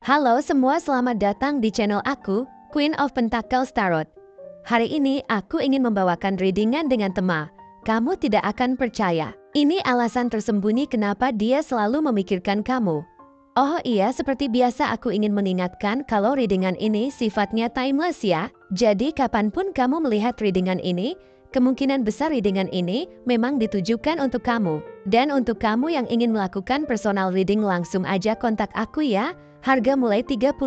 Halo semua, selamat datang di channel aku, Queen of Pentacles Tarot. Hari ini aku ingin membawakan readingan dengan tema, kamu tidak akan percaya. Ini alasan tersembunyi kenapa dia selalu memikirkan kamu. Oh iya, seperti biasa aku ingin mengingatkan kalau readingan ini sifatnya timeless ya. Jadi kapanpun kamu melihat readingan ini, kemungkinan besar readingan ini memang ditujukan untuk kamu. Dan untuk kamu yang ingin melakukan personal reading langsung aja kontak aku ya. Harga mulai 35.000.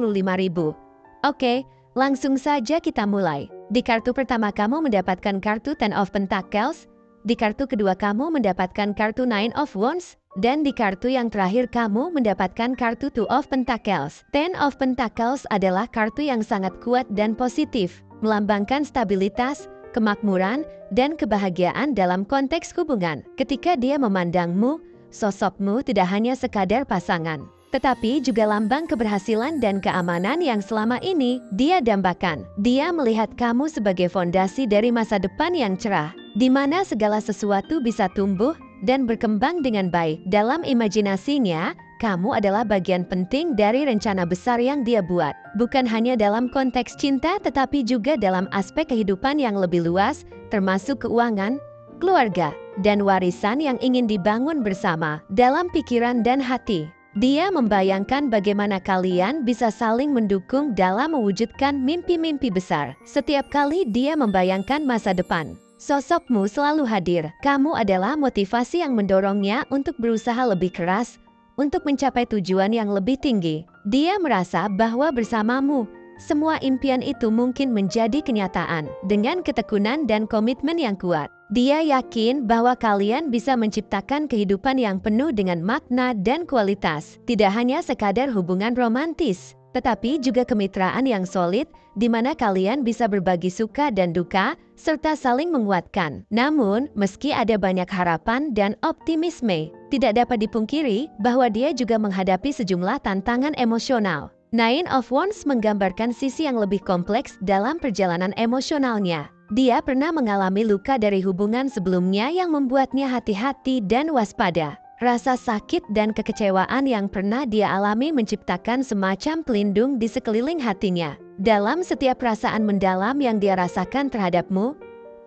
Oke, langsung saja kita mulai. Di kartu pertama kamu mendapatkan kartu Ten of Pentacles, di kartu kedua kamu mendapatkan kartu Nine of Wands, dan di kartu yang terakhir kamu mendapatkan kartu Two of Pentacles. Ten of Pentacles adalah kartu yang sangat kuat dan positif, melambangkan stabilitas, kemakmuran, dan kebahagiaan dalam konteks hubungan. Ketika dia memandangmu, sosokmu tidak hanya sekadar pasangan, tetapi juga lambang keberhasilan dan keamanan yang selama ini dia dambakan. Dia melihat kamu sebagai fondasi dari masa depan yang cerah, di mana segala sesuatu bisa tumbuh dan berkembang dengan baik. Dalam imajinasinya, kamu adalah bagian penting dari rencana besar yang dia buat. Bukan hanya dalam konteks cinta, tetapi juga dalam aspek kehidupan yang lebih luas, termasuk keuangan, keluarga, dan warisan yang ingin dibangun bersama. Dalam pikiran dan hati, dia membayangkan bagaimana kalian bisa saling mendukung dalam mewujudkan mimpi-mimpi besar. Setiap kali dia membayangkan masa depan, sosokmu selalu hadir. Kamu adalah motivasi yang mendorongnya untuk berusaha lebih keras, untuk mencapai tujuan yang lebih tinggi. Dia merasa bahwa bersamamu, semua impian itu mungkin menjadi kenyataan. Dengan ketekunan dan komitmen yang kuat, dia yakin bahwa kalian bisa menciptakan kehidupan yang penuh dengan makna dan kualitas. Tidak hanya sekadar hubungan romantis, tetapi juga kemitraan yang solid, di mana kalian bisa berbagi suka dan duka, serta saling menguatkan. Namun, meski ada banyak harapan dan optimisme, tidak dapat dipungkiri bahwa dia juga menghadapi sejumlah tantangan emosional. Nine of Wands menggambarkan sisi yang lebih kompleks dalam perjalanan emosionalnya. Dia pernah mengalami luka dari hubungan sebelumnya yang membuatnya hati-hati dan waspada. Rasa sakit dan kekecewaan yang pernah dia alami menciptakan semacam pelindung di sekeliling hatinya. Dalam setiap perasaan mendalam yang dia rasakan terhadapmu,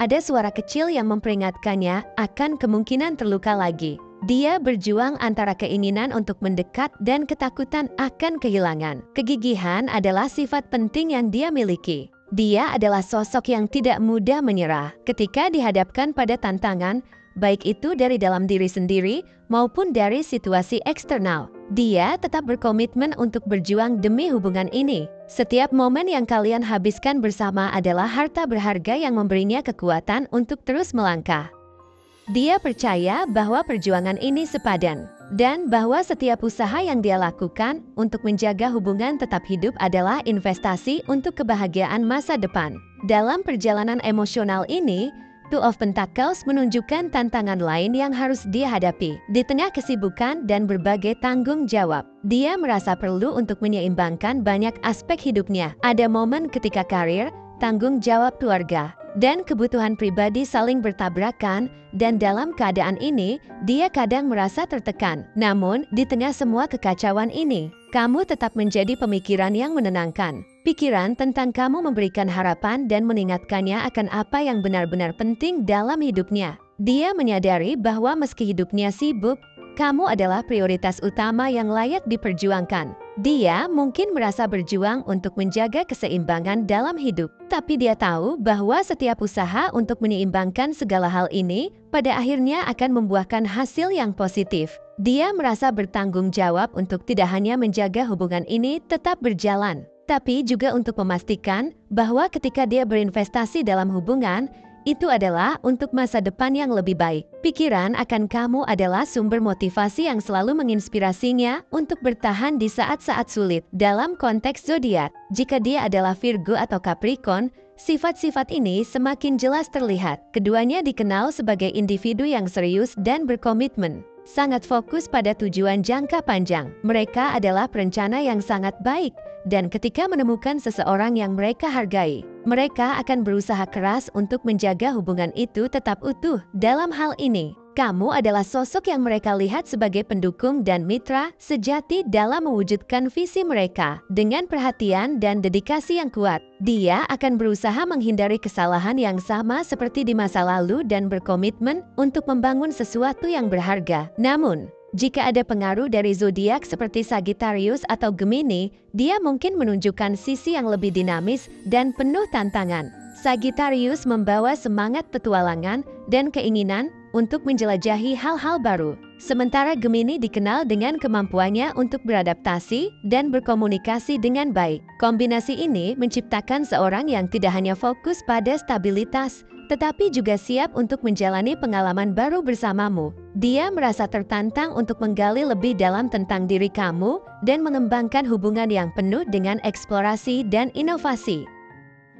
ada suara kecil yang memperingatkannya akan kemungkinan terluka lagi. Dia berjuang antara keinginan untuk mendekat dan ketakutan akan kehilangan. Kegigihan adalah sifat penting yang dia miliki. Dia adalah sosok yang tidak mudah menyerah ketika dihadapkan pada tantangan, baik itu dari dalam diri sendiri maupun dari situasi eksternal. Dia tetap berkomitmen untuk berjuang demi hubungan ini. Setiap momen yang kalian habiskan bersama adalah harta berharga yang memberinya kekuatan untuk terus melangkah. Dia percaya bahwa perjuangan ini sepadan, dan bahwa setiap usaha yang dia lakukan untuk menjaga hubungan tetap hidup adalah investasi untuk kebahagiaan masa depan. Dalam perjalanan emosional ini, Two of Pentacles menunjukkan tantangan lain yang harus dia hadapi. Di tengah kesibukan dan berbagai tanggung jawab, dia merasa perlu untuk menyeimbangkan banyak aspek hidupnya. Ada momen ketika karir, tanggung jawab keluarga, dan kebutuhan pribadi saling bertabrakan, dan dalam keadaan ini, dia kadang merasa tertekan. Namun, di tengah semua kekacauan ini, kamu tetap menjadi pemikiran yang menenangkan. Pikiran tentang kamu memberikan harapan dan mengingatkannya akan apa yang benar-benar penting dalam hidupnya. Dia menyadari bahwa meski hidupnya sibuk, kamu adalah prioritas utama yang layak diperjuangkan. Dia mungkin merasa berjuang untuk menjaga keseimbangan dalam hidup, tapi dia tahu bahwa setiap usaha untuk menyeimbangkan segala hal ini pada akhirnya akan membuahkan hasil yang positif. Dia merasa bertanggung jawab untuk tidak hanya menjaga hubungan ini tetap berjalan, tapi juga untuk memastikan bahwa ketika dia berinvestasi dalam hubungan, itu adalah untuk masa depan yang lebih baik. Pikiran akan kamu adalah sumber motivasi yang selalu menginspirasinya untuk bertahan di saat-saat sulit. Dalam konteks zodiak, jika dia adalah Virgo atau Capricorn, sifat-sifat ini semakin jelas terlihat. Keduanya dikenal sebagai individu yang serius dan berkomitmen, sangat fokus pada tujuan jangka panjang. Mereka adalah perencana yang sangat baik, dan ketika menemukan seseorang yang mereka hargai, mereka akan berusaha keras untuk menjaga hubungan itu tetap utuh. Dalam hal ini, Kamu adalah sosok yang mereka lihat sebagai pendukung dan mitra sejati dalam mewujudkan visi mereka. Dengan perhatian dan dedikasi yang kuat, dia akan berusaha menghindari kesalahan yang sama seperti di masa lalu dan berkomitmen untuk membangun sesuatu yang berharga. Namun, jika ada pengaruh dari zodiak seperti Sagittarius atau Gemini, dia mungkin menunjukkan sisi yang lebih dinamis dan penuh tantangan. Sagittarius membawa semangat petualangan dan keinginan untuk menjelajahi hal-hal baru. Sementara Gemini dikenal dengan kemampuannya untuk beradaptasi dan berkomunikasi dengan baik. Kombinasi ini menciptakan seorang yang tidak hanya fokus pada stabilitas, tetapi juga siap untuk menjalani pengalaman baru bersamamu. Dia merasa tertantang untuk menggali lebih dalam tentang diri kamu dan mengembangkan hubungan yang penuh dengan eksplorasi dan inovasi.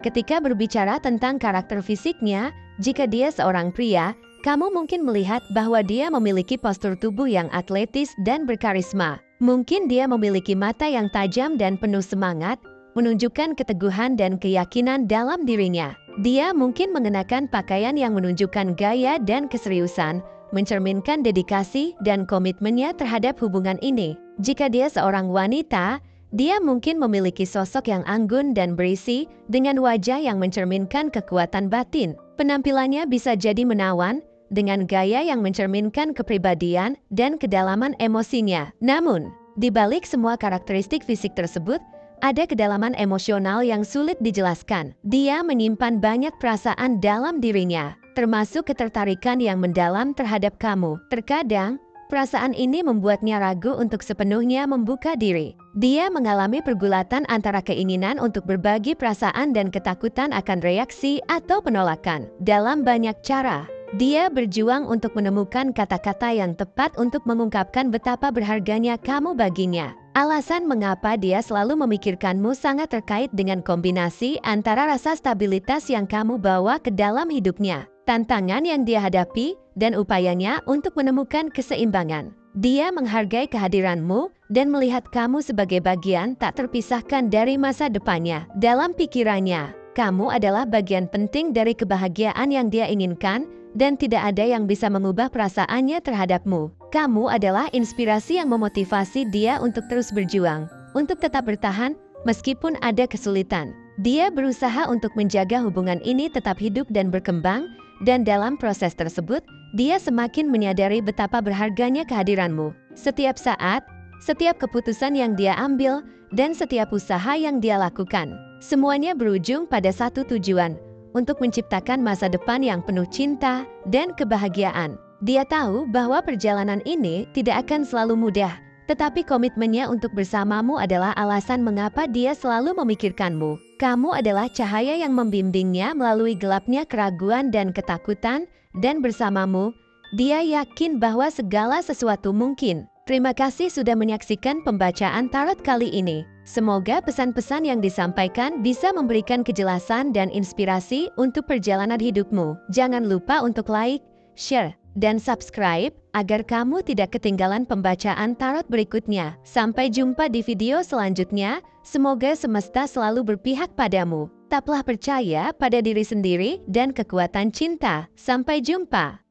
Ketika berbicara tentang karakter fisiknya, jika dia seorang pria, kamu mungkin melihat bahwa dia memiliki postur tubuh yang atletis dan berkarisma. Mungkin dia memiliki mata yang tajam dan penuh semangat, menunjukkan keteguhan dan keyakinan dalam dirinya. Dia mungkin mengenakan pakaian yang menunjukkan gaya dan keseriusan, mencerminkan dedikasi dan komitmennya terhadap hubungan ini. Jika dia seorang wanita, dia mungkin memiliki sosok yang anggun dan berisi dengan wajah yang mencerminkan kekuatan batin. Penampilannya bisa jadi menawan, dengan gaya yang mencerminkan kepribadian dan kedalaman emosinya. Namun, di balik semua karakteristik fisik tersebut, ada kedalaman emosional yang sulit dijelaskan. Dia menyimpan banyak perasaan dalam dirinya, termasuk ketertarikan yang mendalam terhadap kamu. Terkadang, perasaan ini membuatnya ragu untuk sepenuhnya membuka diri. Dia mengalami pergulatan antara keinginan untuk berbagi perasaan dan ketakutan akan reaksi atau penolakan. Dalam banyak cara, dia berjuang untuk menemukan kata-kata yang tepat untuk mengungkapkan betapa berharganya kamu baginya. Alasan mengapa dia selalu memikirkanmu sangat terkait dengan kombinasi antara rasa stabilitas yang kamu bawa ke dalam hidupnya, tantangan yang dia hadapi, dan upayanya untuk menemukan keseimbangan. Dia menghargai kehadiranmu dan melihat kamu sebagai bagian tak terpisahkan dari masa depannya. Dalam pikirannya, kamu adalah bagian penting dari kebahagiaan yang dia inginkan, dan tidak ada yang bisa mengubah perasaannya terhadapmu. Kamu adalah inspirasi yang memotivasi dia untuk terus berjuang, untuk tetap bertahan meskipun ada kesulitan. Dia berusaha untuk menjaga hubungan ini tetap hidup dan berkembang, dan dalam proses tersebut, dia semakin menyadari betapa berharganya kehadiranmu. Setiap saat, setiap keputusan yang dia ambil, dan setiap usaha yang dia lakukan, semuanya berujung pada satu tujuan, untuk menciptakan masa depan yang penuh cinta dan kebahagiaan. Dia tahu bahwa perjalanan ini tidak akan selalu mudah, tetapi komitmennya untuk bersamamu adalah alasan mengapa dia selalu memikirkanmu. Kamu adalah cahaya yang membimbingnya melalui gelapnya keraguan dan ketakutan, dan bersamamu, dia yakin bahwa segala sesuatu mungkin. Terima kasih sudah menyaksikan pembacaan tarot kali ini. Semoga pesan-pesan yang disampaikan bisa memberikan kejelasan dan inspirasi untuk perjalanan hidupmu. Jangan lupa untuk like, share, dan subscribe agar kamu tidak ketinggalan pembacaan tarot berikutnya. Sampai jumpa di video selanjutnya. Semoga semesta selalu berpihak padamu. Tetaplah percaya pada diri sendiri dan kekuatan cinta. Sampai jumpa.